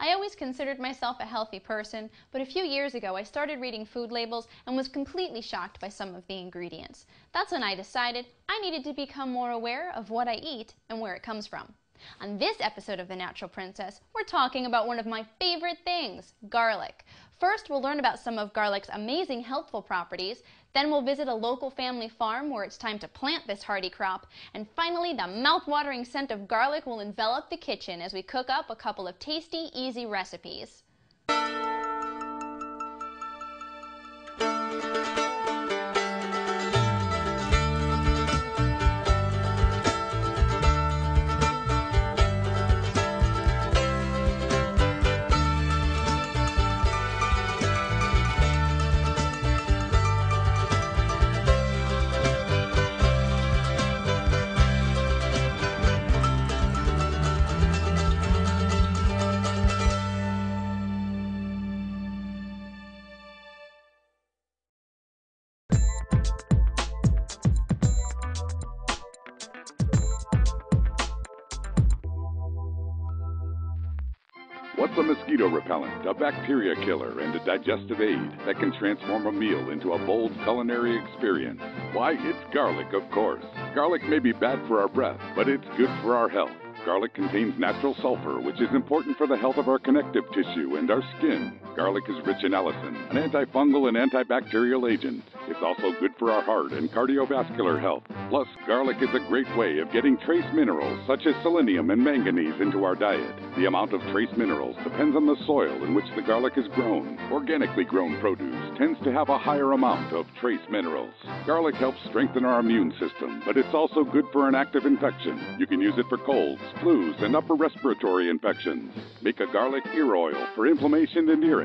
I always considered myself a healthy person, but a few years ago I started reading food labels and was completely shocked by some of the ingredients. That's when I decided I needed to become more aware of what I eat and where it comes from. On this episode of The Natural Princess, we're talking about one of my favorite things, garlic. First, we'll learn about some of garlic's amazing healthful properties. Then we'll visit a local family farm where it's time to plant this hardy crop. And finally, the mouth-watering scent of garlic will envelop the kitchen as we cook up a couple of tasty, easy recipes. What's a mosquito repellent, a bacteria killer, and a digestive aid that can transform a meal into a bold culinary experience? Why, it's garlic, of course. Garlic may be bad for our breath, but it's good for our health. Garlic contains natural sulfur, which is important for the health of our connective tissue and our skin. Garlic is rich in allicin, an antifungal and antibacterial agent. It's also good for our heart and cardiovascular health. Plus, garlic is a great way of getting trace minerals such as selenium and manganese into our diet. The amount of trace minerals depends on the soil in which the garlic is grown. Organically grown produce tends to have a higher amount of trace minerals. Garlic helps strengthen our immune system, but it's also good for an active infection. You can use it for colds, flus, and upper respiratory infections. Make a garlic ear oil for inflammation and earaches.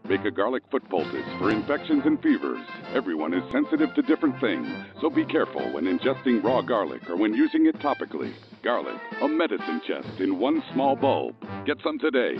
Make a garlic foot poultice for infections and fevers. Everyone is sensitive to different things, so be careful when ingesting raw garlic or when using it topically. Garlic, a medicine chest in one small bulb. Get some today.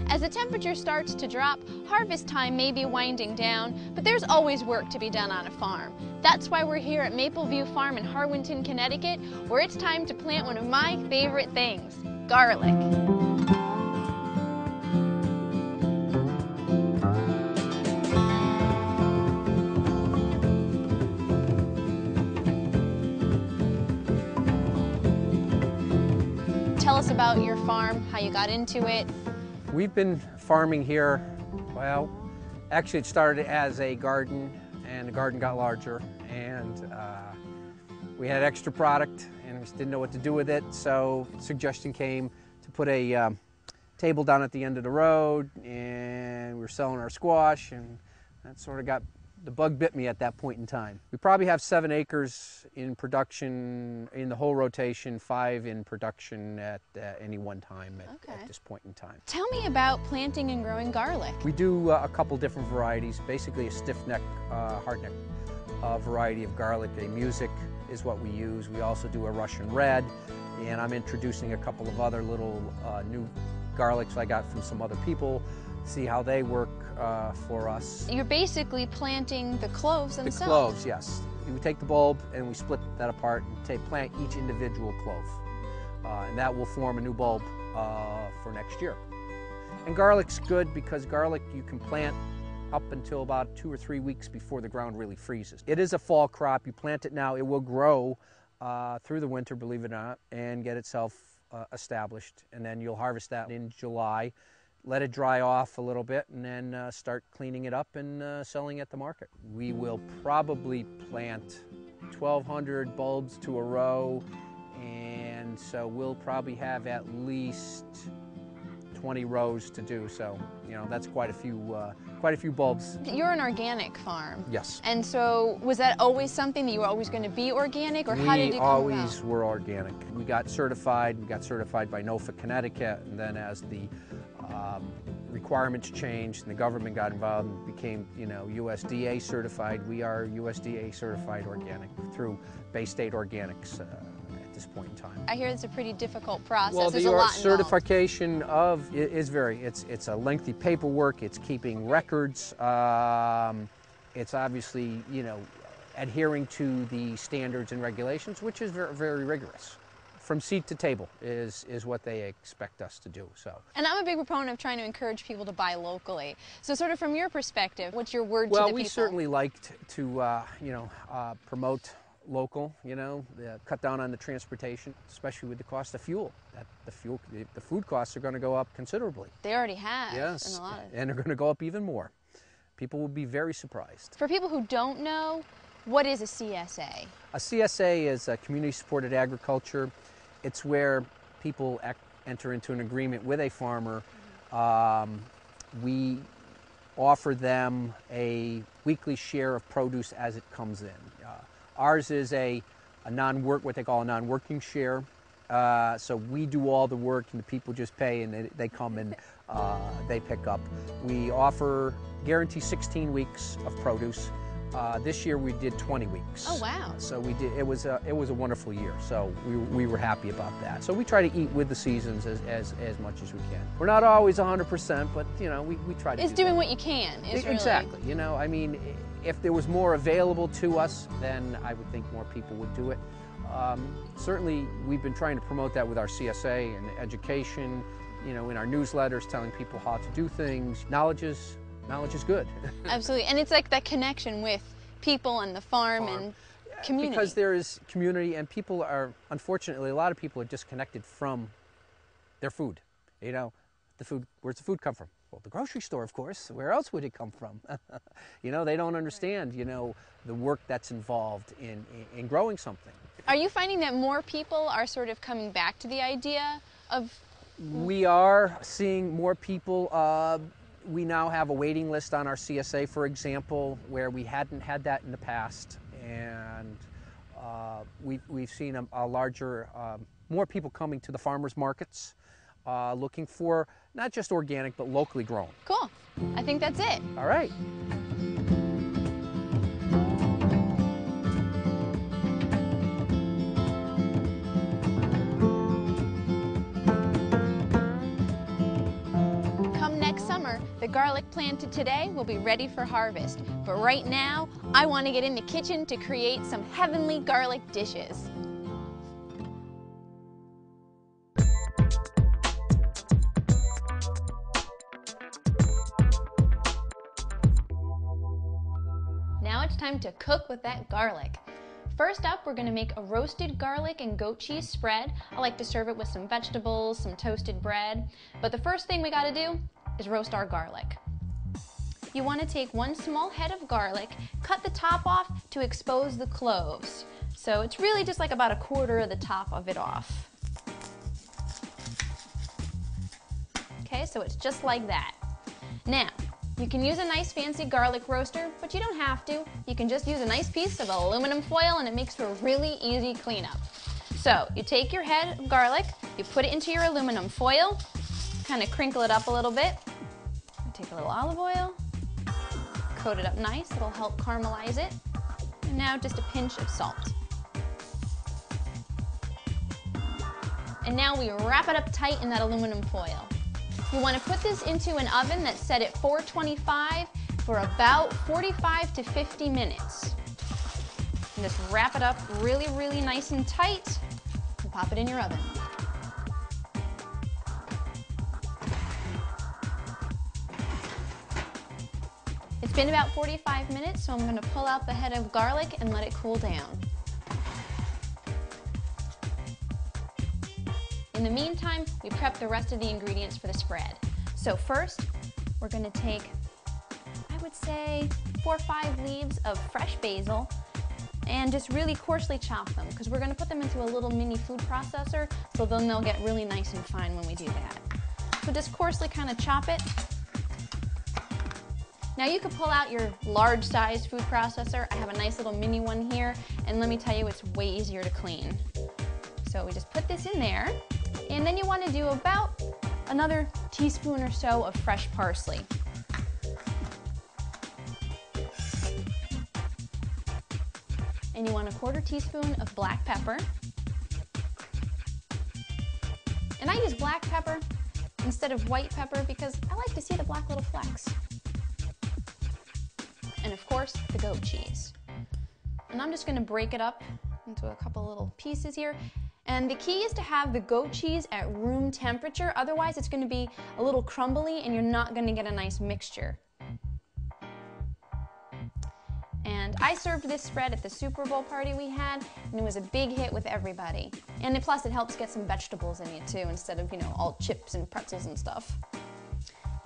As the temperature starts to drop, harvest time may be winding down, but there's always work to be done on a farm. That's why we're here at Mapleview Farm in Harwinton, Connecticut, where it's time to plant one of my favorite things, garlic. Tell us about your farm, how you got into it. We've been farming here, well, actually it started as a garden, and the garden got larger, and we had extra product and we just didn't know what to do with it, so the suggestion came to put a table down at the end of the road, and we were selling our squash, and that sort of got, the bug bit me at that point in time. We probably have 7 acres in production in the whole rotation, 5 in production at any one time at this point in time. Tell me about planting and growing garlic. We do a couple different varieties, basically a stiff neck, hard neck variety of garlic. A music is what we use. We also do a Russian red, and I'm introducing a couple of other little new garlics I got from some other people, see how they work for us. You're basically planting the cloves themselves. The cloves, yes. We take the bulb and we split that apart and plant each individual clove. And that will form a new bulb for next year. And garlic's good because garlic you can plant up until about 2 or 3 weeks before the ground really freezes. It is a fall crop. You plant it now, it will grow through the winter, believe it or not, and get itself established. And then you'll harvest that in July. Let it dry off a little bit, and then start cleaning it up and selling at the market. We will probably plant 1,200 bulbs to a row, and so we'll probably have at least 20 rows to do. So, you know, that's quite a few bulbs. You're an organic farm. Yes. And so, was that always something that you were always going to be organic, or how did it come about? We always were organic. We got certified by NOFA, Connecticut, and then as the requirements changed and the government got involved and became, you know, USDA certified. We are USDA certified organic through Bay State Organics at this point in time. I hear it's a pretty difficult process. Well, There's a lot involved. Certification of is it's a lengthy paperwork. It's keeping records. It's obviously, you know, adhering to the standards and regulations, which is very, very rigorous. From seat to table is what they expect us to do. So. And I'm a big proponent of trying to encourage people to buy locally. So sort of from your perspective, what's your word to the people? Well, we certainly liked to, promote local, cut down on the transportation, especially with the cost of fuel. The food costs are going to go up considerably. They already have. Yes, in a lot of... and they're going to go up even more. People will be very surprised. For people who don't know, what is a CSA? A CSA is a community-supported agriculture. It's where people enter into an agreement with a farmer. We offer them a weekly share of produce as it comes in. Ours is what they call a non-working share. So we do all the work and the people just pay, and they come and they pick up. We offer guarantee 16 weeks of produce. This year we did 20 weeks. Oh wow! So we did. It was a wonderful year. So we were happy about that. So we try to eat with the seasons as much as we can. We're not always 100%, but we try to. It's doing what you can. Exactly. Really... I mean, if there was more available to us, then I would think more people would do it. Certainly, we've been trying to promote that with our CSA and education. In our newsletters, telling people how to do things. Knowledge is good. Absolutely, and it's like that connection with people and the farm and community. Because there is community, and people are, unfortunately, a lot of people are disconnected from their food. The food, where's the food come from? Well, the grocery store, of course. Where else would it come from? They don't understand, the work that's involved in growing something. Are you finding that more people are sort of coming back to the idea of... We are seeing more people. We now have a waiting list on our CSA, for example, where we hadn't had that in the past, and we've seen a larger, more people coming to the farmers markets, looking for not just organic but locally grown. Cool. I think that's it. All right. The garlic planted today will be ready for harvest, but right now, I want to get in the kitchen to create some heavenly garlic dishes. Now it's time to cook with that garlic. First up, we're going to make a roasted garlic and goat cheese spread. I like to serve it with some vegetables, some toasted bread, but the first thing we got to do is roast our garlic. You want to take one small head of garlic, cut the top off to expose the cloves. So it's really just like about 1/4 of the top of it off. Okay, so it's just like that. Now, you can use a nice fancy garlic roaster, but you don't have to. You can just use a nice piece of aluminum foil and it makes for a really easy cleanup. So you take your head of garlic, you put it into your aluminum foil, kind of crinkle it up a little bit. Take a little olive oil, coat it up nice, it'll help caramelize it. And now just a pinch of salt. And now we wrap it up tight in that aluminum foil. You want to put this into an oven that's set at 425 for about 45 to 50 minutes. And just wrap it up really, really nice and tight and pop it in your oven. It's been about 45 minutes, so I'm going to pull out the head of garlic and let it cool down. In the meantime, we prep the rest of the ingredients for the spread. So first, we're going to take, I would say, 4 or 5 leaves of fresh basil and just really coarsely chop them because we're going to put them into a little mini food processor, so then they'll get really nice and fine when we do that. So just coarsely kind of chop it. Now you could pull out your large size food processor. I have a nice little mini one here, and let me tell you, it's way easier to clean. So we just put this in there, and then you want to do about another teaspoon or so of fresh parsley. And you want a 1/4 teaspoon of black pepper. And I use black pepper instead of white pepper because I like to see the black little flecks. And of course, the goat cheese. And I'm just gonna break it up into a couple little pieces here. And the key is to have the goat cheese at room temperature, otherwise it's gonna be a little crumbly and you're not gonna get a nice mixture. And I served this spread at the Super Bowl party we had, and it was a big hit with everybody. And plus it helps get some vegetables in it too, instead of, all chips and pretzels and stuff.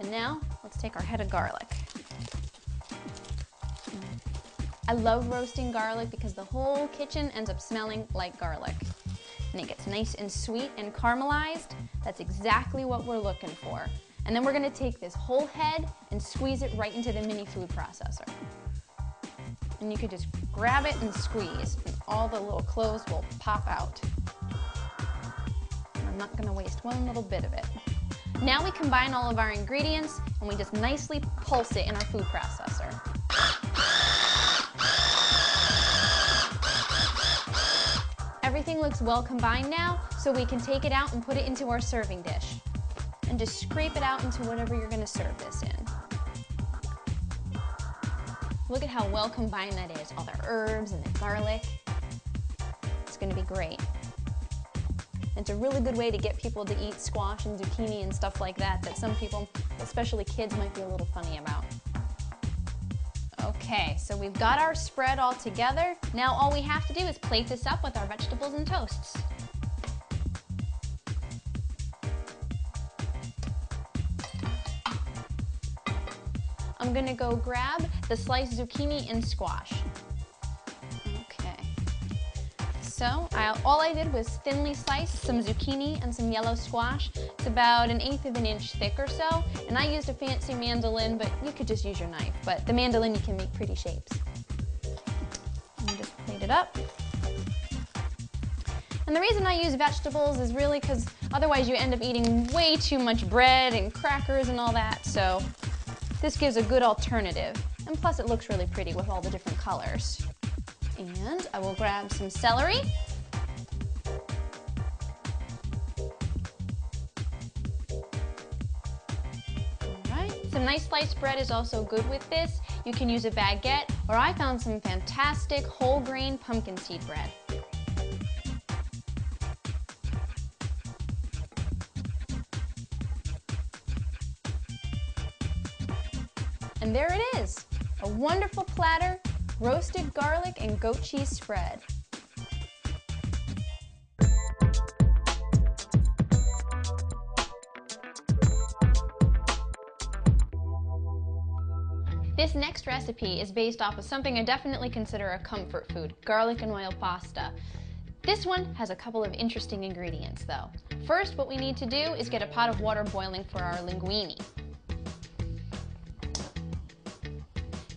And now, let's take our head of garlic. I love roasting garlic because the whole kitchen ends up smelling like garlic. And it gets nice and sweet and caramelized. That's exactly what we're looking for. And then we're gonna take this whole head and squeeze it right into the mini food processor. And you could just grab it and squeeze, and all the little cloves will pop out. And I'm not gonna waste one little bit of it. Now we combine all of our ingredients and we just nicely pulse it in our food processor. Everything looks well combined now, so we can take it out and put it into our serving dish. And just scrape it out into whatever you're gonna serve this in. Look at how well combined that is, all the herbs and the garlic. It's gonna be great. It's a really good way to get people to eat squash and zucchini and stuff like that some people, especially kids, might be a little funny about. Okay, so we've got our spread all together. Now all we have to do is plate this up with our vegetables and toasts. I'm gonna go grab the sliced zucchini and squash. Okay. So all I did was thinly slice some zucchini and some yellow squash. It's about 1/8 of an inch thick or so. And I used a fancy mandolin, but you could just use your knife. But the mandolin, you can make pretty shapes. And just plate it up. And the reason I use vegetables is really because otherwise you end up eating way too much bread and crackers and all that. So this gives a good alternative, and plus it looks really pretty with all the different colors. And I will grab some celery. All right, some nice sliced bread is also good with this. You can use a baguette, or I found some fantastic whole grain pumpkin seed bread. And there it is, a wonderful platter, roasted garlic and goat cheese spread. This next recipe is based off of something I definitely consider a comfort food, garlic and oil pasta. This one has a couple of interesting ingredients though. First, what we need to do is get a pot of water boiling for our linguine.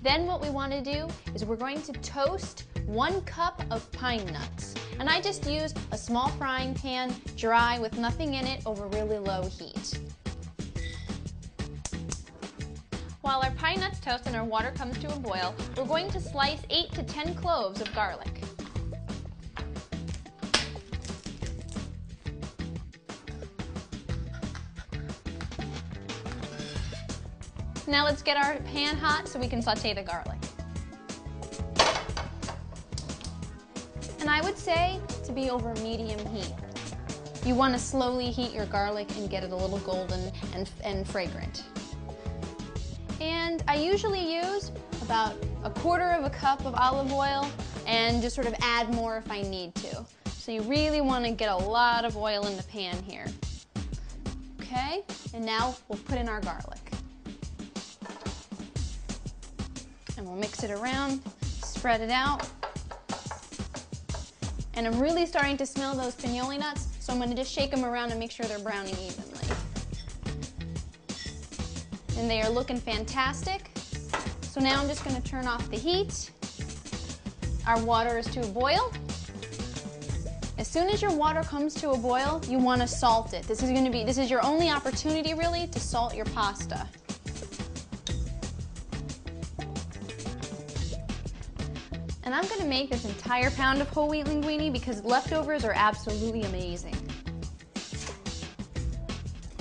Then what we want to do is we're going to toast 1 cup of pine nuts. And I just used a small frying pan, dry, with nothing in it, over really low heat. While our pine nuts toast and our water comes to a boil, we're going to slice 8 to 10 cloves of garlic. Now let's get our pan hot so we can saute the garlic. And I would say to be over medium heat. You want to slowly heat your garlic and get it a little golden and fragrant. And I usually use about 1/4 cup of olive oil and just sort of add more if I need to. So you really want to get a lot of oil in the pan here. Okay, and now we'll put in our garlic. And we'll mix it around, spread it out. And I'm really starting to smell those pinoli nuts, so I'm going to just shake them around and make sure they're browning evenly. And they are looking fantastic. So now I'm just going to turn off the heat. Our water is to a boil. As soon as your water comes to a boil, you want to salt it. This is your only opportunity really to salt your pasta. And I'm going to make this entire pound of whole wheat linguine because leftovers are absolutely amazing.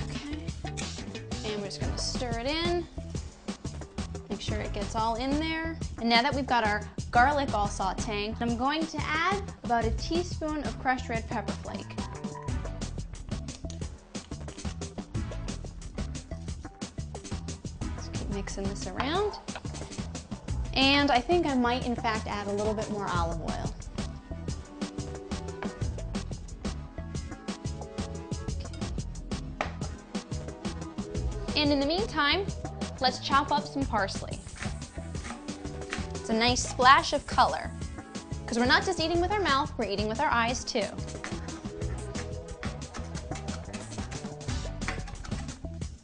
Okay, and we're just going to stir it in, make sure it gets all in there. And now that we've got our garlic all sauteing. I'm going to add about a teaspoon of crushed red pepper flake. Just keep mixing this around. And I think I might, in fact, add a little bit more olive oil. And in the meantime, let's chop up some parsley. It's a nice splash of color, because we're not just eating with our mouth, we're eating with our eyes too.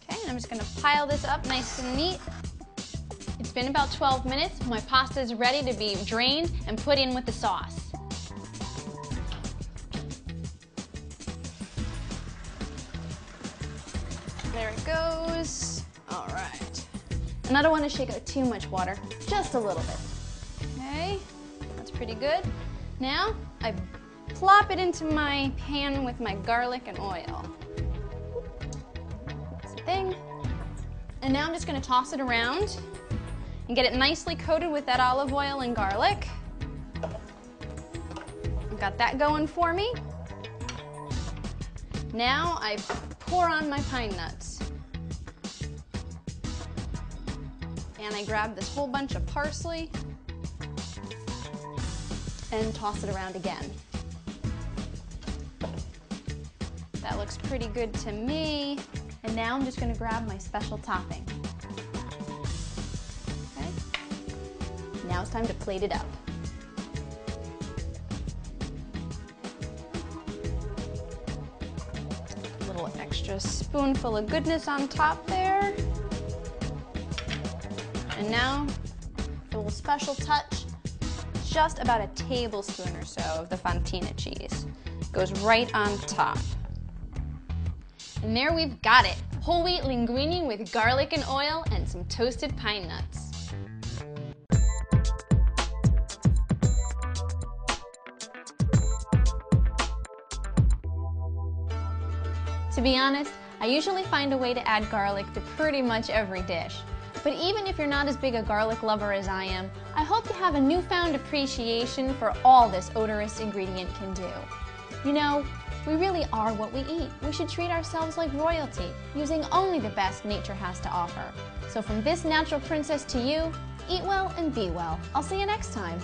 Okay, and I'm just gonna pile this up nice and neat. It's been about 12 minutes. My pasta is ready to be drained and put in with the sauce. There it goes. All right. And I don't want to shake out too much water, just a little bit. Okay, that's pretty good. Now, I plop it into my pan with my garlic and oil. That's the thing. And now I'm just going to toss it around and get it nicely coated with that olive oil and garlic. I've got that going for me. Now I pour on my pine nuts. And I grab this whole bunch of parsley and toss it around again. That looks pretty good to me. And now I'm just going to grab my special topping. Okay. Now it's time to plate it up. A little extra spoonful of goodness on top there. And now, for a little special touch, just about a tablespoon or so of the fontina cheese. Goes right on top. And there we've got it, whole wheat linguine with garlic and oil and some toasted pine nuts. To be honest, I usually find a way to add garlic to pretty much every dish. But even if you're not as big a garlic lover as I am, I hope you have a newfound appreciation for all this odorous ingredient can do. You know, we really are what we eat. We should treat ourselves like royalty, using only the best nature has to offer. So from this natural princess to you, eat well and be well. I'll see you next time.